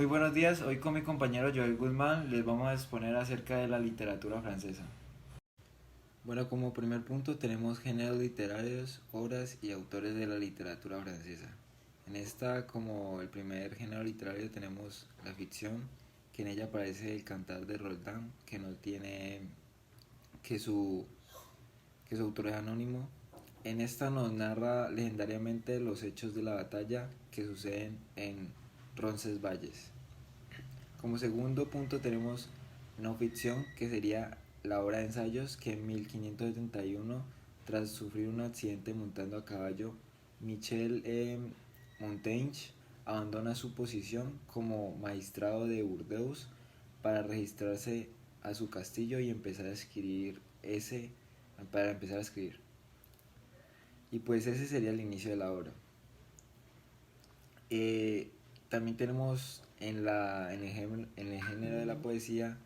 Muy buenos días, hoy con mi compañero Joel Guzmán les vamos a exponer acerca de la literatura francesa. Bueno, como primer punto tenemos géneros literarios, obras y autores de la literatura francesa. En esta, como el primer género literario, tenemos la ficción, que en ella aparece el Cantar de Roldán, que no tiene que su, que su autor es anónimo. En esta nos narra legendariamente los hechos de la batalla que suceden en Roncesvalles. Como segundo punto tenemos no ficción, que sería la obra de ensayos que en 1571, tras sufrir un accidente montando a caballo, Michel Montaigne abandona su posición como magistrado de Burdeos para registrarse a su castillo y empezar a escribir para empezar a escribir. Y pues ese sería el inicio de la obra. Eh, También tenemos en el género de la poesía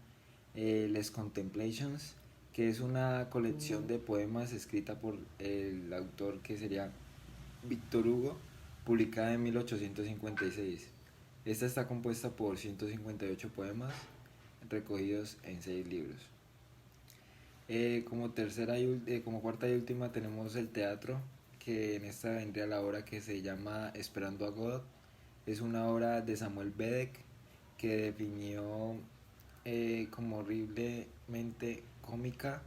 Les Contemplations, que es una colección de poemas escrita por el autor que sería Víctor Hugo, publicada en 1856. Esta está compuesta por 158 poemas recogidos en 6 libros. Como cuarta y última tenemos el teatro, que en esta vendría la obra que se llama Esperando a God. Es una obra de Samuel Beckett que definió como horriblemente cómica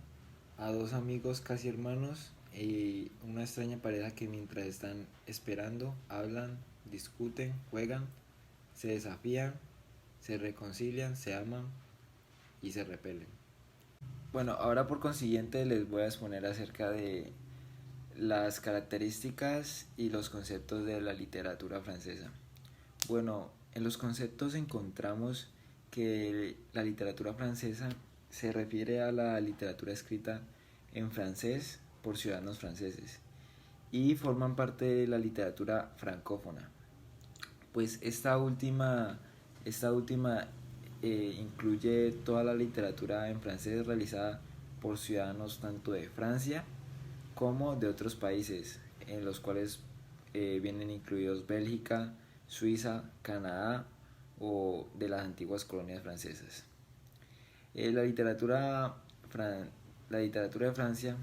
a dos amigos casi hermanos y una extraña pareja que mientras están esperando, hablan, discuten, juegan, se desafían, se reconcilian, se aman y se repelen. Bueno, ahora por consiguiente les voy a exponer acerca de las características y los conceptos de la literatura francesa. Bueno, en los conceptos encontramos que la literatura francesa se refiere a la literatura escrita en francés por ciudadanos franceses y forman parte de la literatura francófona. Pues esta última incluye toda la literatura en francés realizada por ciudadanos tanto de Francia como de otros países, en los cuales vienen incluidos Bélgica, Suiza, Canadá o de las antiguas colonias francesas. Eh, la, literatura, la literatura de Francia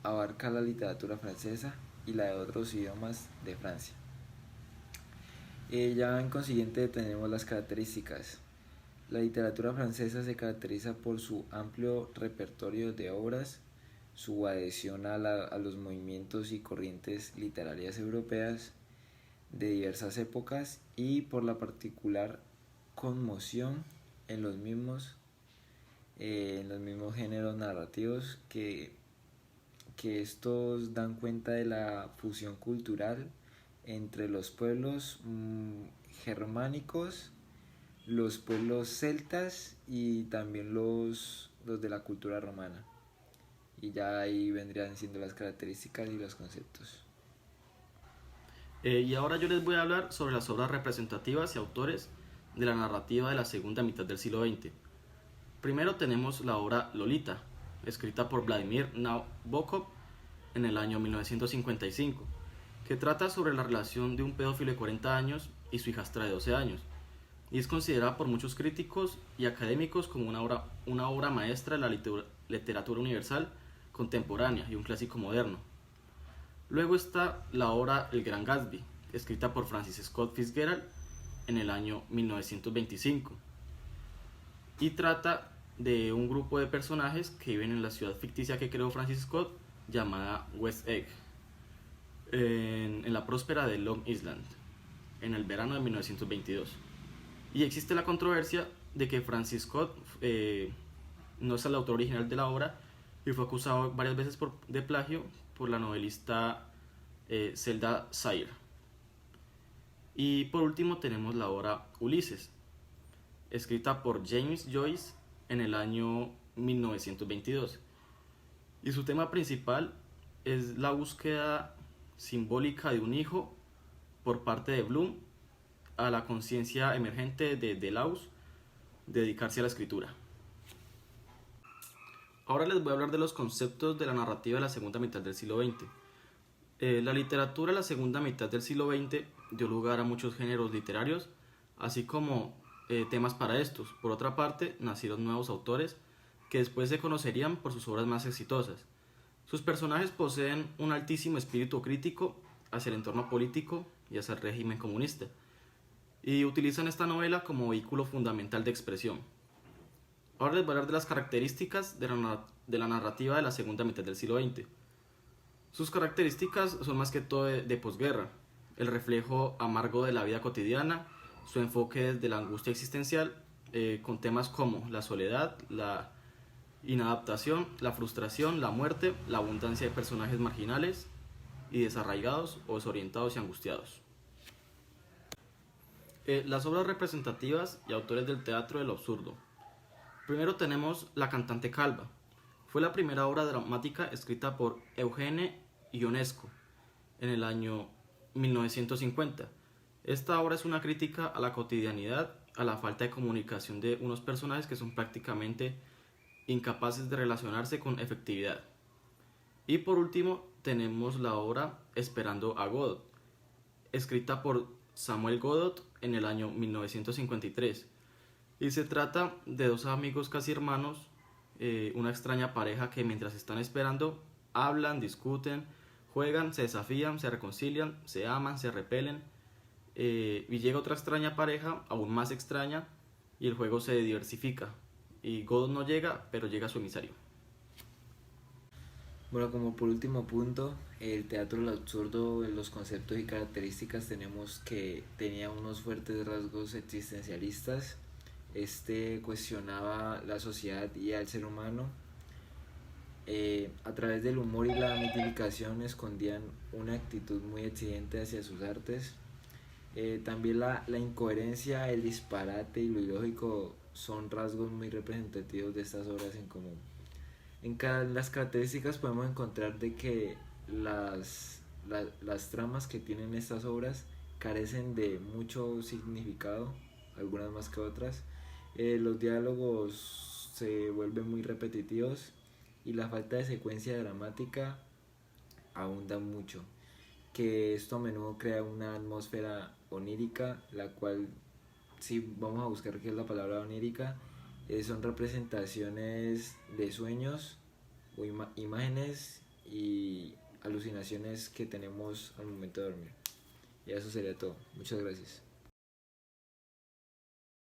abarca la literatura francesa y la de otros idiomas de Francia. Ya en consiguiente tenemos las características. La literatura francesa se caracteriza por su amplio repertorio de obras, su adhesión a los movimientos y corrientes literarias europeas de diversas épocas y por la particular conmoción en los mismos géneros narrativos que estos dan cuenta de la fusión cultural entre los pueblos germánicos, los pueblos celtas y también los de la cultura romana. Y ya ahí vendrían siendo las características y los conceptos. Y ahora yo les voy a hablar sobre las obras representativas y autores de la narrativa de la segunda mitad del siglo XX. Primero tenemos la obra Lolita, escrita por Vladimir Nabokov en el año 1955, que trata sobre la relación de un pedófilo de 40 años y su hijastra de 12 años, y es considerada por muchos críticos y académicos como una obra maestra de la literatura universal contemporánea y un clásico moderno. Luego está la obra El Gran Gatsby, escrita por Francis Scott Fitzgerald en el año 1925, y trata de un grupo de personajes que viven en la ciudad ficticia que creó Francis Scott llamada West Egg, en la próspera de Long Island, en el verano de 1922. Y existe la controversia de que Francis Scott no es el autor original de la obra y fue acusado varias veces de plagio por la novelista Zelda Sayre. Y por último tenemos la obra Ulises, escrita por James Joyce en el año 1922. Y su tema principal es la búsqueda simbólica de un hijo por parte de Bloom a la conciencia emergente de Deleuze de dedicarse a la escritura. Ahora les voy a hablar de los conceptos de la narrativa de la segunda mitad del siglo XX. La literatura de la segunda mitad del siglo XX dio lugar a muchos géneros literarios, así como temas para estos. Por otra parte, nacieron nuevos autores que después se conocerían por sus obras más exitosas. Sus personajes poseen un altísimo espíritu crítico hacia el entorno político y hacia el régimen comunista, y utilizan esta novela como vehículo fundamental de expresión. Ahora les voy a hablar de las características de la narrativa de la segunda mitad del siglo XX. Sus características son más que todo de posguerra, el reflejo amargo de la vida cotidiana, su enfoque desde la angustia existencial, con temas como la soledad, la inadaptación, la frustración, la muerte, la abundancia de personajes marginales y desarraigados o desorientados y angustiados. Las obras representativas y autores del teatro del absurdo. Primero tenemos La cantante calva. Fue la primera obra dramática escrita por Eugene Ionesco en el año 1950. Esta obra es una crítica a la cotidianidad, a la falta de comunicación de unos personajes que son prácticamente incapaces de relacionarse con efectividad. Y por último tenemos la obra Esperando a Godot, escrita por Samuel Godot en el año 1953. Y se trata de dos amigos casi hermanos, una extraña pareja que mientras están esperando hablan, discuten, juegan, se desafían, se reconcilian, se aman, se repelen, y llega otra extraña pareja, aún más extraña, y el juego se diversifica. Y Godot no llega, pero llega su emisario. Bueno, como por último punto, el teatro del absurdo, en los conceptos y características tenemos que tenía unos fuertes rasgos existencialistas. Este cuestionaba la sociedad y al ser humano. A través del humor y la mitificación escondían una actitud muy exigente hacia sus artes. También la incoherencia, el disparate y lo ilógico son rasgos muy representativos de estas obras en común. Las características podemos encontrar de que las tramas que tienen estas obras carecen de mucho significado, algunas más que otras. Los diálogos se vuelven muy repetitivos y la falta de secuencia dramática abunda mucho, que esto a menudo crea una atmósfera onírica, la cual, si vamos a buscar qué es la palabra onírica, son representaciones de sueños o imágenes y alucinaciones que tenemos al momento de dormir. Y eso sería todo. Muchas gracias.